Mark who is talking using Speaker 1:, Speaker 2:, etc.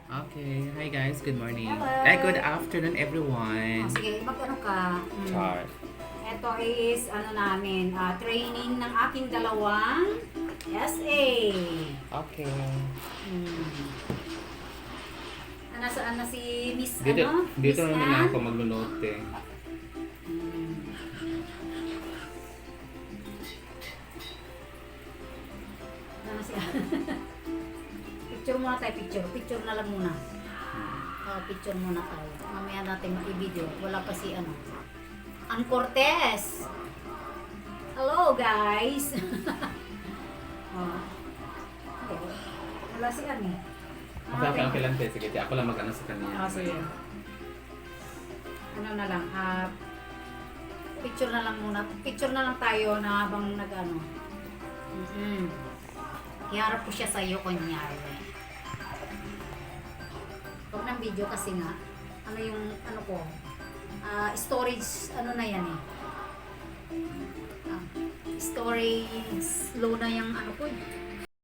Speaker 1: Okay. Hi guys, good morning.
Speaker 2: Hello.
Speaker 1: Good afternoon everyone.
Speaker 2: Sige, mag-ano ka?
Speaker 1: Char.
Speaker 2: Ito is, namin, training ng aking dalawang SA.
Speaker 1: Okay.
Speaker 2: Nasaan na si Miss,
Speaker 1: Dito, dito
Speaker 2: Miss
Speaker 1: na lang
Speaker 2: Ann?
Speaker 1: ako magluluto.
Speaker 2: Hmm. Ano si Picture muna tayo, picture. Picture na lang muna. Picture muna tayo. Mamaya natin i-video. Wala pa si Ann Cortez. Hello, guys. Wala si Ann eh.
Speaker 1: Masaka ang kailan te. Sige, ako lang mag-ano sa kanya.
Speaker 2: Sige. Ano na lang, picture na lang muna. Picture na lang tayo na habang nag-ano. Iharap ko siya sa'yo, kunyari. Huwag ng video kasi nga, storage, na yan eh. Storage, slow na yung ko eh.